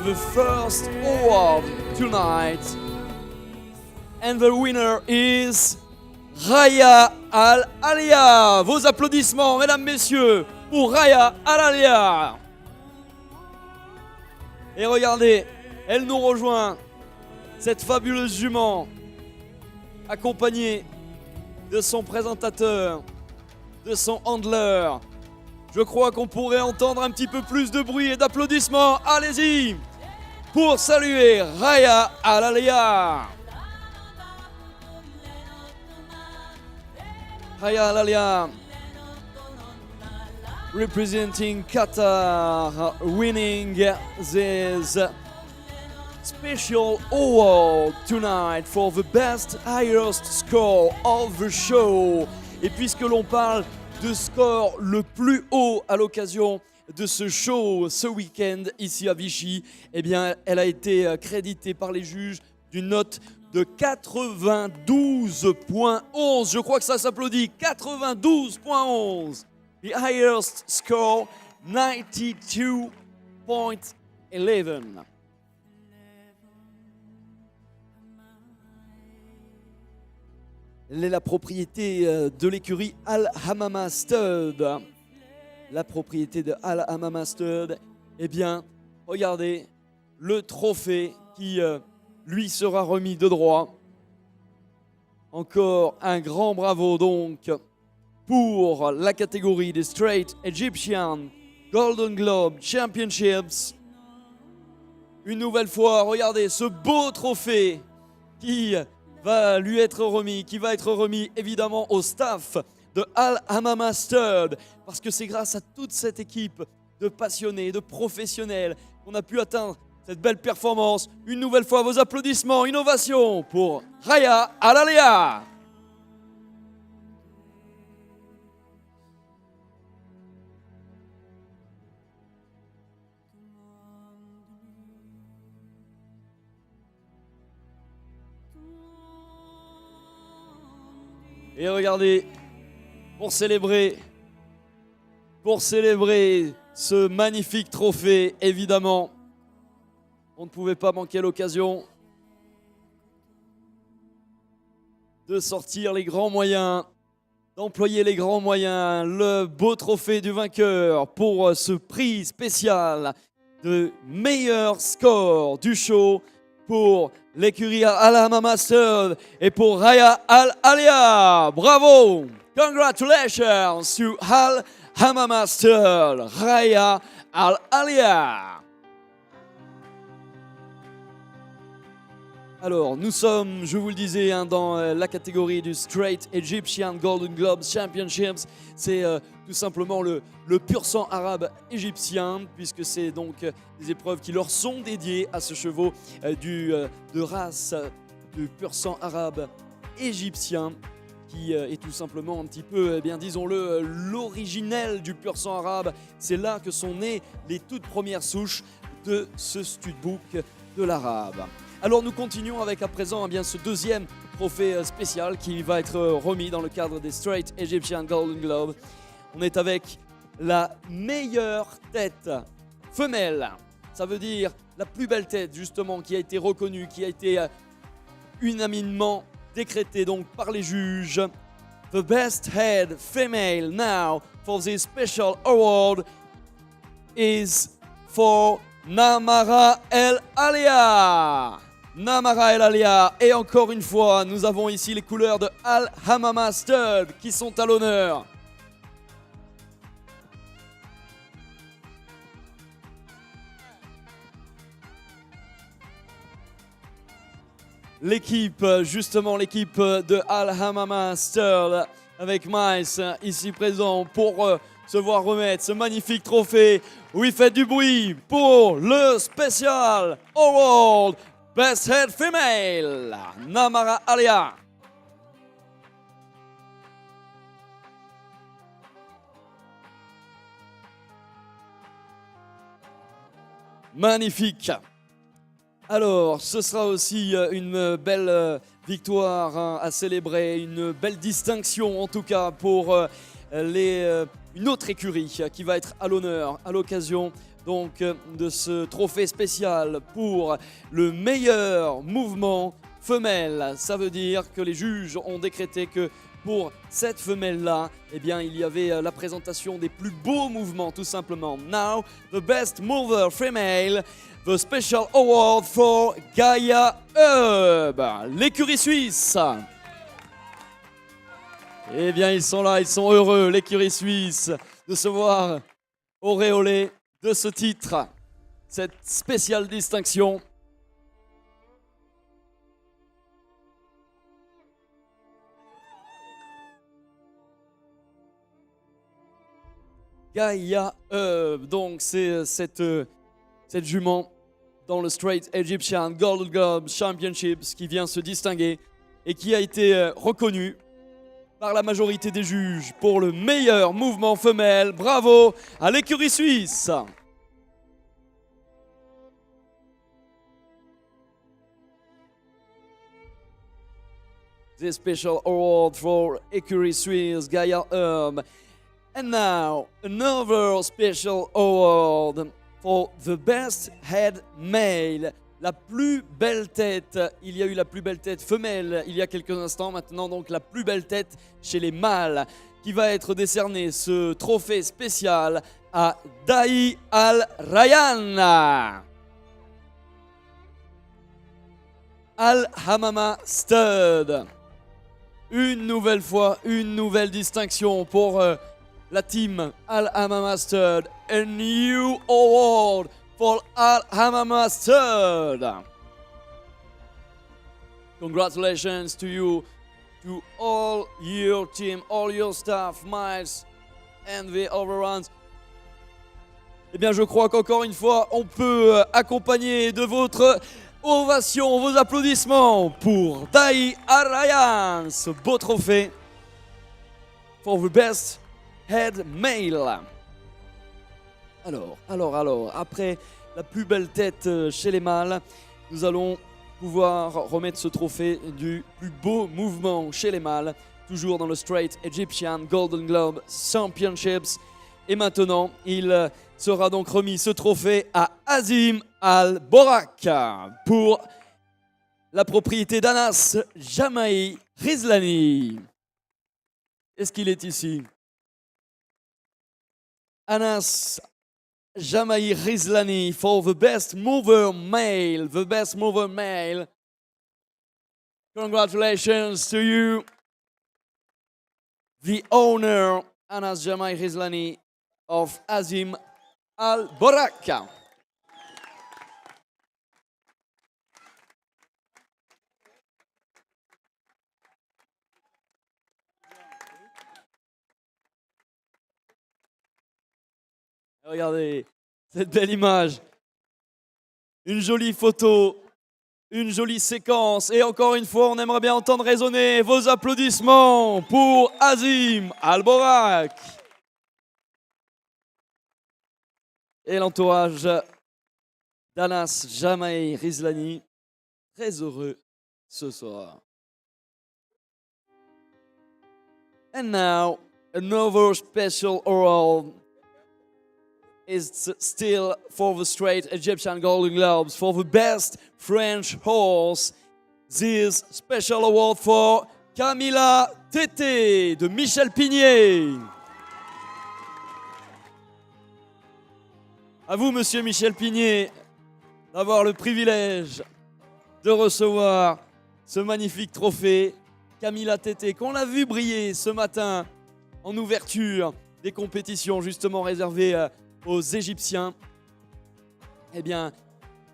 the first award tonight. And the winner is Raya Al Ahlia. Vos applaudissements, mesdames, messieurs, pour Raya Al Ahlia. Et regardez, elle nous rejoint, cette fabuleuse jument, accompagnée de son présentateur, de son handler. Je crois qu'on pourrait entendre un petit peu plus de bruit et d'applaudissements. Allez-y pour saluer Raya Al Ahlia. Raya Al Ahlia, representing Qatar, winning this special award tonight for the best highest score of the show. Et puisque l'on parle de score le plus haut à l'occasion de ce show ce week-end ici à Vichy, eh bien, elle a été créditée par les juges d'une note de 92.11. Je crois que ça s'applaudit. 92.11. The highest score, 92.11. Elle est la propriété de l'écurie Al Hammama Stud. La propriété de Al Hammama Stud. Eh bien, regardez le trophée qui lui sera remis de droit. Encore un grand bravo donc pour la catégorie des Straight Egyptian Golden Globe Championships. Une nouvelle fois, regardez ce beau trophée qui va lui être remis, qui va être remis évidemment au staff de Al Hammama Stud, parce que c'est grâce à toute cette équipe de passionnés, de professionnels qu'on a pu atteindre cette belle performance. Une nouvelle fois, vos applaudissements, une ovation pour Raya Al Ahlia. Et regardez, pour célébrer ce magnifique trophée, évidemment, on ne pouvait pas manquer l'occasion de sortir les grands moyens, d'employer les grands moyens, le beau trophée du vainqueur pour ce prix spécial de meilleur score du show pour l'écurie Al Hammama Stud et pour Raya Al Ahlia. Bravo! Congratulations to Al Hammama Stud, Raya Al Ahlia. Alors, nous sommes, je vous le disais, dans la catégorie du Straight Egyptian Golden Globe Championships. C'est tout simplement le pur sang arabe égyptien, puisque c'est donc des épreuves qui leur sont dédiées à ce chevaux de race du pur sang arabe égyptien, qui est tout simplement un petit peu, eh bien, disons-le, l'originel du pur sang arabe. C'est là que sont nées les toutes premières souches de ce studbook de l'arabe. Alors nous continuons avec à présent ce deuxième trophée spécial qui va être remis dans le cadre des Straight Egyptian Golden Globe. On est avec la meilleure tête femelle. Ça veut dire la plus belle tête justement qui a été reconnue, qui a été unanimement décrétée donc par les juges. The best head female now for this special award is for Namara El Ahlia. Namara El Ahlia. Et encore une fois, nous avons ici les couleurs de Al Hammama Stud qui sont à l'honneur. L'équipe, justement l'équipe de Al Hammama Stud avec Miles ici présent pour se voir remettre ce magnifique trophée. Oui, faites du bruit pour le Special Award Best Head Female, Namara El Ahlia. Magnifique. Alors, ce sera aussi une belle victoire à célébrer, une belle distinction en tout cas pour une autre écurie qui va être à l'honneur à l'occasion donc de ce trophée spécial pour le meilleur mouvement femelle. Ça veut dire que les juges ont décrété que pour cette femelle-là, eh bien, il y avait la présentation des plus beaux mouvements, tout simplement. Now, the best mover female, the special award for Gaia Hub, l'écurie suisse. Eh bien, ils sont là, ils sont heureux, l'écurie suisse, de se voir auréolée de ce titre, cette spéciale distinction. Gaia Hub, donc c'est cette jument dans le Straight Egyptian Golden Globe Championships qui vient se distinguer et qui a été reconnue par la majorité des juges pour le meilleur mouvement femelle. Bravo à l'écurie suisse. This special award for Écurie Suisse Gaia Hub. And now, another special award for the best head male. La plus belle tête. Il y a eu la plus belle tête femelle il y a quelques instants. Maintenant, donc, la plus belle tête chez les mâles qui va être décerné ce trophée spécial à Dahi Al-Rayyan. Al-Hamama Stud. Une nouvelle fois, une nouvelle distinction pour la team Al-Hamama Stud. A new award for Al-Hamama Stud. Congratulations to you, to all your team, all your staff, Miles and the overruns. Eh bien, je crois qu'encore une fois, on peut accompagner de votre ovation, vos applaudissements pour Dahi Al-Rayyan, ce beau trophée for the best head male. Alors, après la plus belle tête chez les mâles, nous allons pouvoir remettre ce trophée du plus beau mouvement chez les mâles, toujours dans le Straight Egyptian Golden Globe Championships. Et maintenant, il sera donc remis ce trophée à Azim Al-Borak pour la propriété d'Anas Jamaï Rizlani. Est-ce qu'il est ici? Anas Jamaï Rizlani for the best mover male. The best mover male. Congratulations to you, the owner, Anas Jamaï Rizlani of Azim Al-Borak. Regardez cette belle image. Une jolie photo, une jolie séquence. Et encore une fois, on aimerait bien entendre résonner vos applaudissements pour Azim Al-Borak. Et l'entourage d'Anas Jamaï Rizlani, très heureux ce soir. And now, another special award is still for the Straight Egyptian Golden Globes for the best French horse. This special award for Camilla Tété de Michel Pigné. À vous, monsieur Michel Pigné, d'avoir le privilège de recevoir ce magnifique trophée. Camilla Tété, qu'on a vu briller ce matin en ouverture des compétitions justement réservées aux Égyptiens. Eh bien,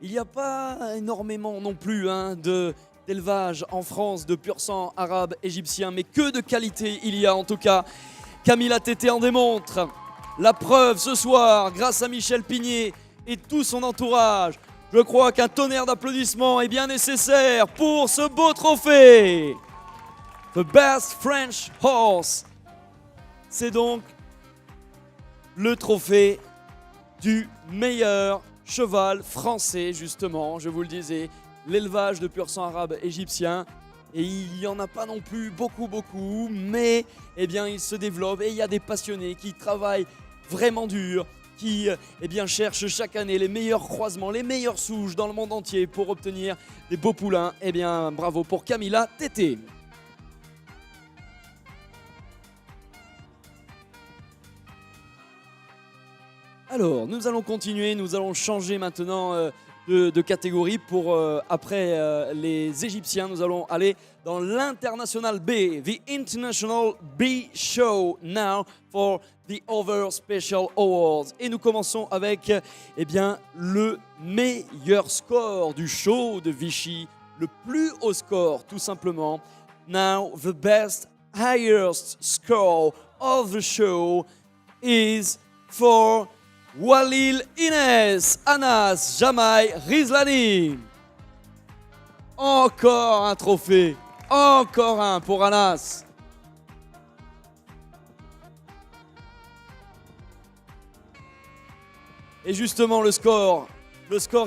il n'y a pas énormément non plus d'élevage en France de pur sang arabe égyptien, mais que de qualité il y a en tout cas. Camilla Tété en démontre. La preuve ce soir, grâce à Michel Pigné et tout son entourage. Je crois qu'un tonnerre d'applaudissements est bien nécessaire pour ce beau trophée. The Best French Horse. C'est donc le trophée du meilleur cheval français, justement, je vous le disais, l'élevage de pur sang arabe égyptien. Et il n'y en a pas non plus beaucoup, mais eh bien, il se développe et il y a des passionnés qui travaillent vraiment dur, qui eh bien, cherche chaque année les meilleurs croisements, les meilleures souches dans le monde entier pour obtenir des beaux poulains. Eh bien, bravo pour Camilla Tété. Alors, nous allons continuer, nous allons changer maintenant de catégorie pour, après les Égyptiens, nous allons aller dans l'international B, the International B Show now for the Other Special Awards. Et nous commençons avec eh bien, le meilleur score du show de Vichy, le plus haut score tout simplement. Now, the best, highest score of the show is for Walil Inès, Anas Jamaï Rizlani. Encore un trophée, encore un pour Anas. Et justement le score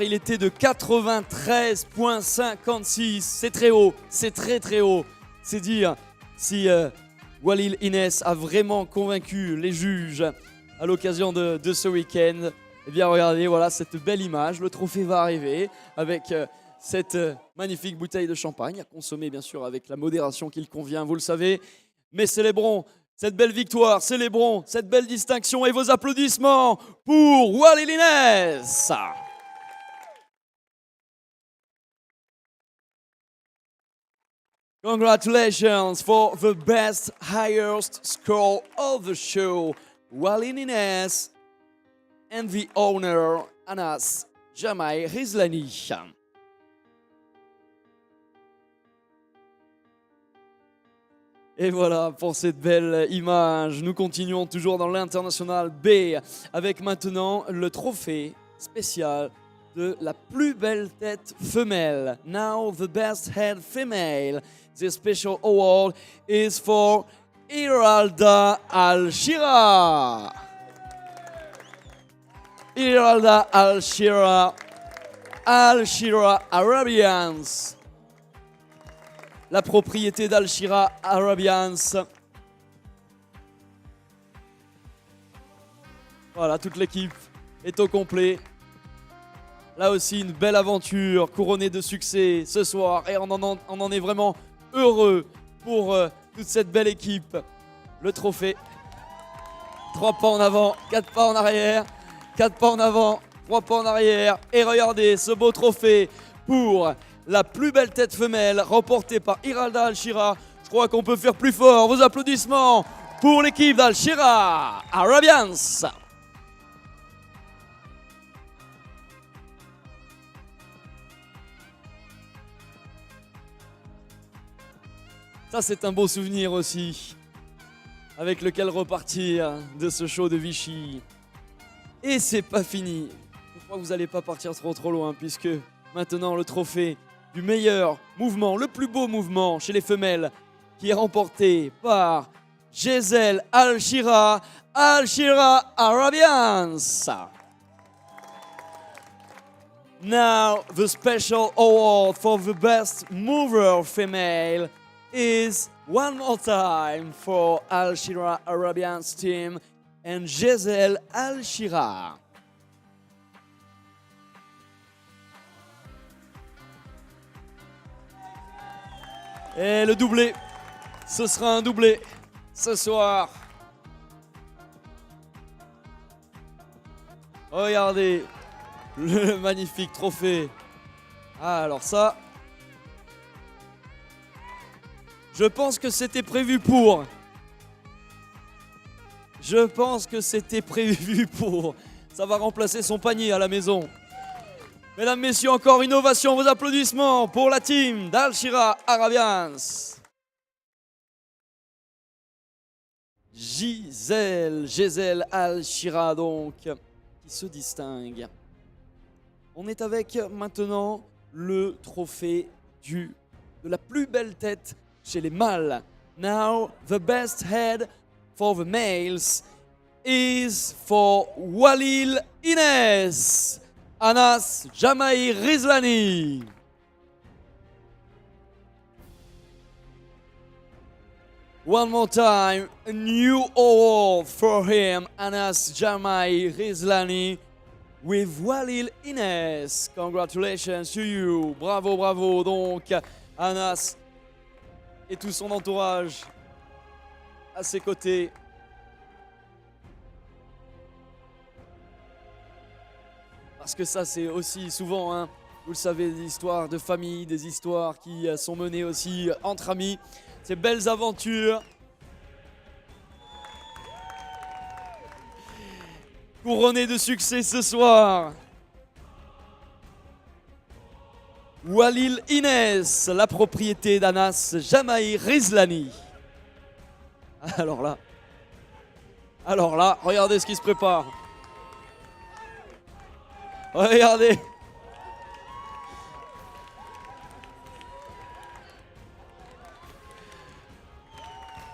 il était de 93,56. C'est très haut, c'est très haut. C'est dire si Walil Inès a vraiment convaincu les juges à l'occasion de ce week-end. Eh bien regardez, voilà cette belle image, le trophée va arriver avec cette magnifique bouteille de champagne à consommer bien sûr avec la modération qu'il convient, vous le savez. Mais célébrons cette belle victoire, célébrons cette belle distinction et vos applaudissements pour Walil Inès. Congratulations for the best, highest score of the show, Walil Inès and the owner Anas Jamaï Rizlani. Et voilà pour cette belle image. Nous continuons toujours dans l'international B avec maintenant le trophée spécial de la plus belle tête femelle. Now the best head female. The special award is for Iralda Al-Shira. Iralda Al-Shira, Al-Shira Arabians. La propriété d'Al-Shira Arabians. Voilà, toute l'équipe est au complet. Là aussi, une belle aventure couronnée de succès ce soir. Et on en est vraiment heureux pour toute cette belle équipe. Le trophée. 3 pas en avant, 4 pas en arrière. 4 pas en avant, 3 pas en arrière. Et regardez ce beau trophée pour la plus belle tête femelle remportée par Iralda Al-Shira. Je crois qu'on peut faire plus fort. Vos applaudissements pour l'équipe d'Al-Shira Arabians. Ça, c'est un beau souvenir aussi, avec lequel repartir de ce show de Vichy. Et c'est pas fini. Je crois que vous n'allez pas partir trop loin, puisque maintenant le trophée du meilleur mouvement, le plus beau mouvement chez les femelles, qui est remporté par Gisèle Al-Shira, Al-Shira Arabians. Now the special award for the best mover female is one more time for Al-Shira Arabians team and Gisèle Al-Shira. Et le doublé, ce sera un doublé ce soir. Regardez le magnifique trophée. Ah, alors ça, je pense que c'était prévu pour. Je pense que c'était prévu pour. Ça va remplacer son panier à la maison. Mesdames, messieurs, encore une ovation, vos applaudissements pour la team d'Al-Shira Arabians. Gisèle Al-Shira donc, qui se distingue. On est avec maintenant le trophée de la plus belle tête chez les mâles. Now, the best head for the males is for Walil Inès, Anas Jamaï Rizlani. One more time, a new award for him, Anas Jamai Rizlani with Walil Ines. Congratulations to you. Bravo, bravo. Donc, Anas et tout son entourage à ses côtés. Parce que ça, c'est aussi souvent, hein, vous le savez, des histoires de famille, des histoires qui sont menées aussi entre amis. Ces belles aventures. Couronné de succès ce soir. Walil Ines, la propriété d'Anas Jamai Rizlani. Alors là, regardez ce qui se prépare. Regardez.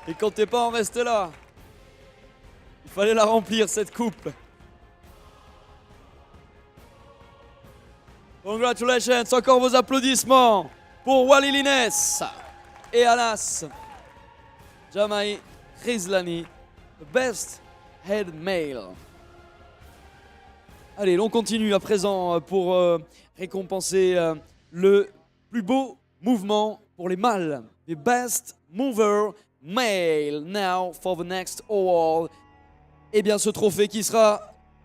Et comptez pas en rester là. Il fallait la remplir cette coupe. Congratulations, encore vos applaudissements pour Walil Ines et Anas Jamai Rizlani, the best head male. Allez, l'on continue à présent pour récompenser le plus beau mouvement pour les mâles, the best mover male. Now for the next award. Eh bien, ce trophée qui sera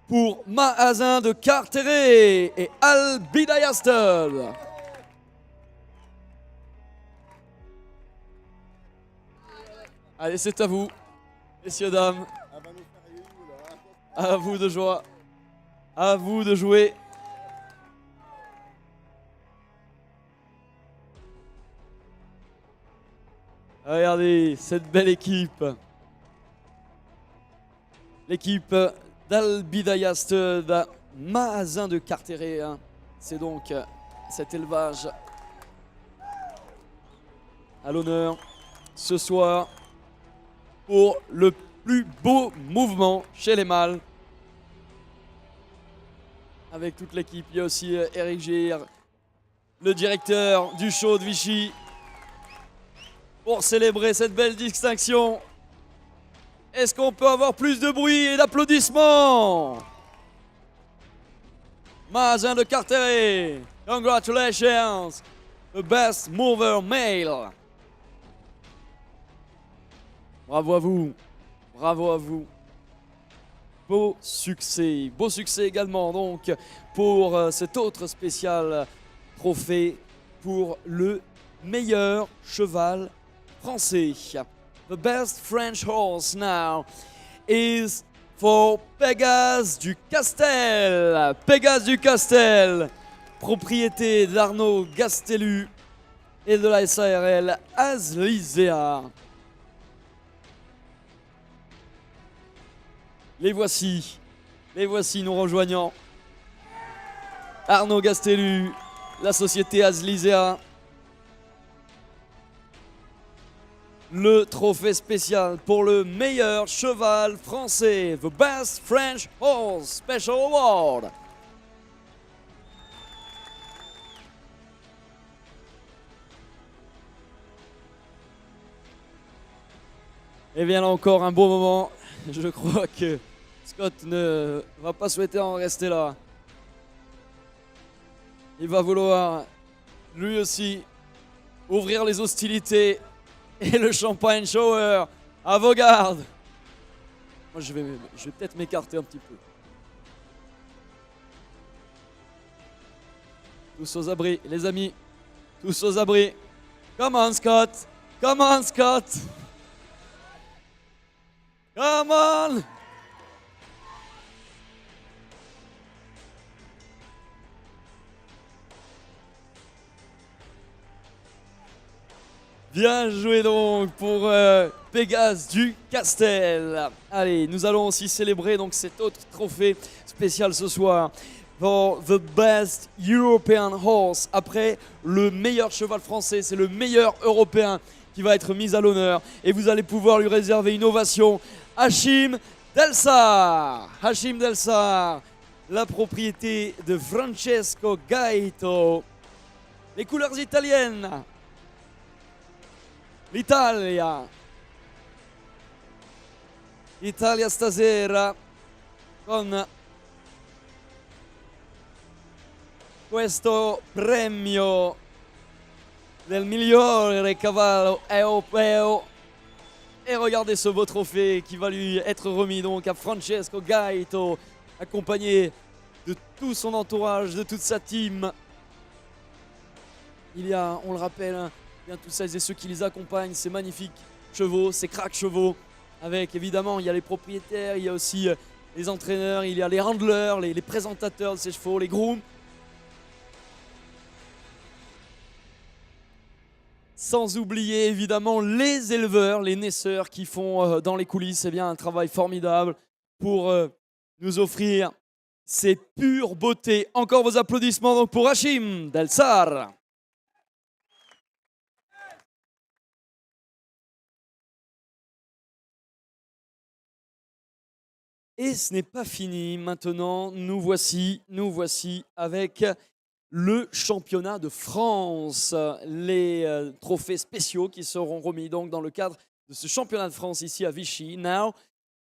pour Maazin de Carteret et Al Bidayastel. Allez, c'est à vous, messieurs, dames. À vous de jouer. À vous de jouer. Regardez cette belle équipe. L'équipe d'Al Bidayastel, Maazin de Carteret. Hein. C'est donc cet élevage à l'honneur ce soir pour le plus beau mouvement chez les mâles. Avec toute l'équipe, il y a aussi Eric Gir, le directeur du show de Vichy, pour célébrer cette belle distinction. Est-ce qu'on peut avoir plus de bruit et d'applaudissements? Maazin de Carteret, congratulations, the best mover male. Bravo à vous, bravo à vous. Beau succès également donc pour cet autre spécial trophée pour le meilleur cheval français. The best French horse now is for Pégase du Castel. Pégase du Castel, propriété d'Arnaud Gastelu et de la SARL Aslisea. Les voici nous rejoignant. Arnaud Gastelu, la société Aslisea. Le trophée spécial pour le meilleur cheval français. The Best French Horse Special Award. Et bien là encore un beau moment. Je crois que Scott ne va pas souhaiter en rester là. Il va vouloir lui aussi ouvrir les hostilités et le champagne shower à vos gardes. Moi je vais peut-être m'écarter un petit peu. Tous aux abris, les amis. Tous aux abris. Come on Scott. Come on Scott. Come on! Bien joué donc pour Pégase du Castel. Allez, nous allons aussi célébrer donc cet autre trophée spécial ce soir pour The Best European Horse. Après le meilleur cheval français, c'est le meilleur européen qui va être mis à l'honneur. Et vous allez pouvoir lui réserver une ovation. Hachim Delsar. Hachim Delsar, la propriété de Francesco Gaito. Les couleurs italiennes. L'Italia. Italia stasera con questo premio del migliore cavallo europeo. Et regardez ce beau trophée qui va lui être remis donc à Francesco Gaito, accompagné de tout son entourage, de toute sa team. Il y a, on le rappelle, hein, bien tous celles et ceux qui les accompagnent, ces magnifiques chevaux, ces cracks chevaux. Avec évidemment, il y a les propriétaires, il y a aussi les entraîneurs, il y a les handlers, les présentateurs de ces chevaux, les grooms. Sans oublier évidemment les éleveurs, les naisseurs qui font dans les coulisses un travail formidable pour nous offrir ces pures beautés. Encore vos applaudissements donc pour Hachim Del Sar. Et ce n'est pas fini. Maintenant, nous voici avec le championnat de France, les trophées spéciaux qui seront remis donc dans le cadre de ce championnat de France ici à Vichy. Now,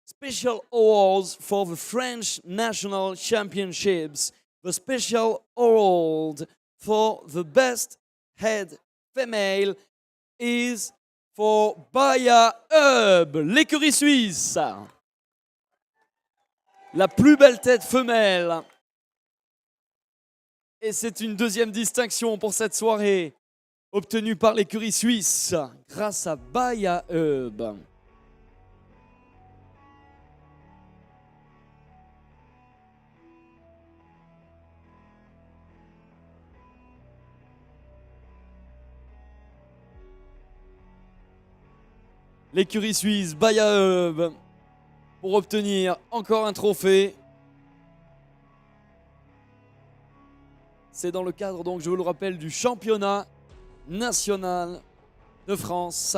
special awards for the French National Championships. The special award for the best head female is for Baya Hub, l'écurie suisse. La plus belle tête femelle. Et c'est une deuxième distinction pour cette soirée, obtenue par l'écurie suisse grâce à Baya Hub. L'écurie suisse Baya Hub pour obtenir encore un trophée. C'est dans le cadre, donc, je vous le rappelle, du championnat national de France,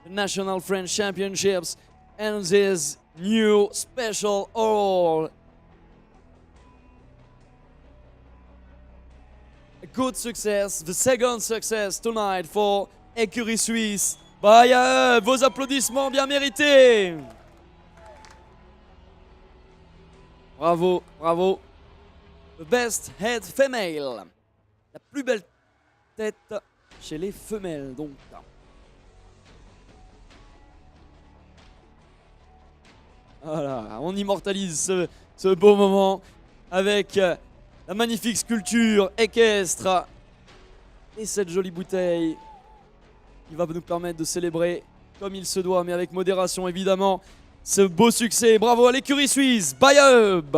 National French Championships, and this new special award. A good success, the second success tonight for Écurie Suisse. Baya, vos applaudissements bien mérités. Bravo, bravo. The best head female. La plus belle tête chez les femelles, donc. Voilà, on immortalise ce beau moment avec la magnifique sculpture équestre et cette jolie bouteille qui va nous permettre de célébrer comme il se doit, mais avec modération évidemment, ce beau succès. Bravo à l'écurie suisse, Baya Hub.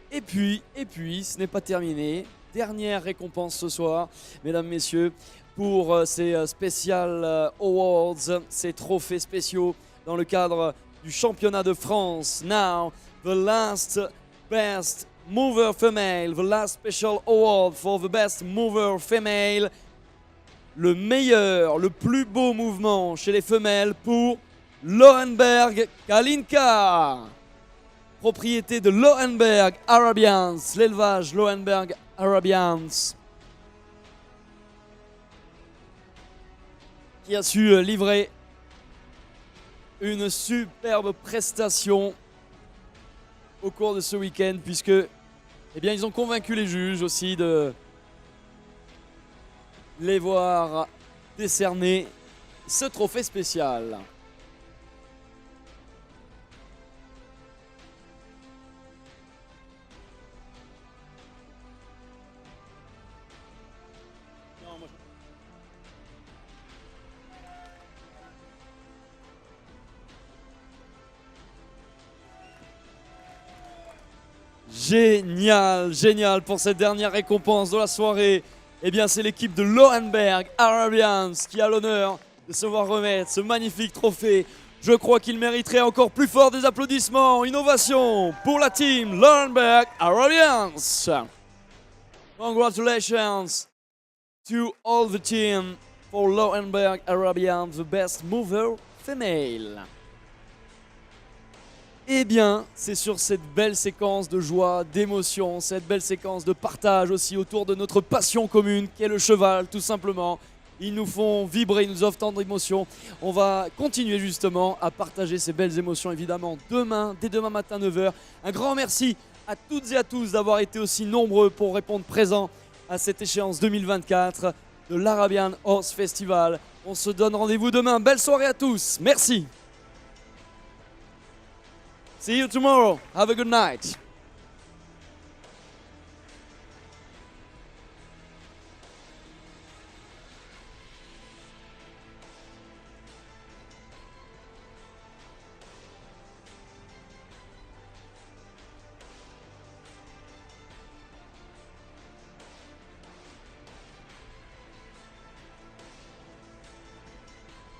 Et puis, ce n'est pas terminé. Dernière récompense ce soir, mesdames, messieurs, pour ces Special Awards, ces trophées spéciaux dans le cadre du championnat de France. Now, the last best mover female, the last special award for the best mover female. Le meilleur, le plus beau mouvement chez les femelles pour Lohenberg Kalinka. Propriété de Lohenberg Arabians, l'élevage Lohenberg Arabians, qui a su livrer une superbe prestation au cours de ce week-end, puisque ils ont convaincu les juges aussi de les voir décerner ce trophée spécial. Génial, génial pour cette dernière récompense de la soirée. C'est l'équipe de Lohenberg Arabians qui a l'honneur de se voir remettre ce magnifique trophée. Je crois qu'il mériterait encore plus fort des applaudissements. Une ovation pour la team Lohenberg Arabians. Congratulations to all the team for Lohenberg Arabians, the best mover female. C'est sur cette belle séquence de joie, d'émotion, cette belle séquence de partage aussi autour de notre passion commune qu'est le cheval, tout simplement, Ils nous font vibrer, ils nous offrent tant d'émotions. On va continuer justement à partager ces belles émotions évidemment demain, dès demain matin 9h. Un grand merci à toutes et à tous d'avoir été aussi nombreux pour répondre présent à cette échéance 2024 de l'Arabian Horse Festival. On se donne rendez-vous demain. Belle soirée à tous. Merci. See you tomorrow. Have a good night.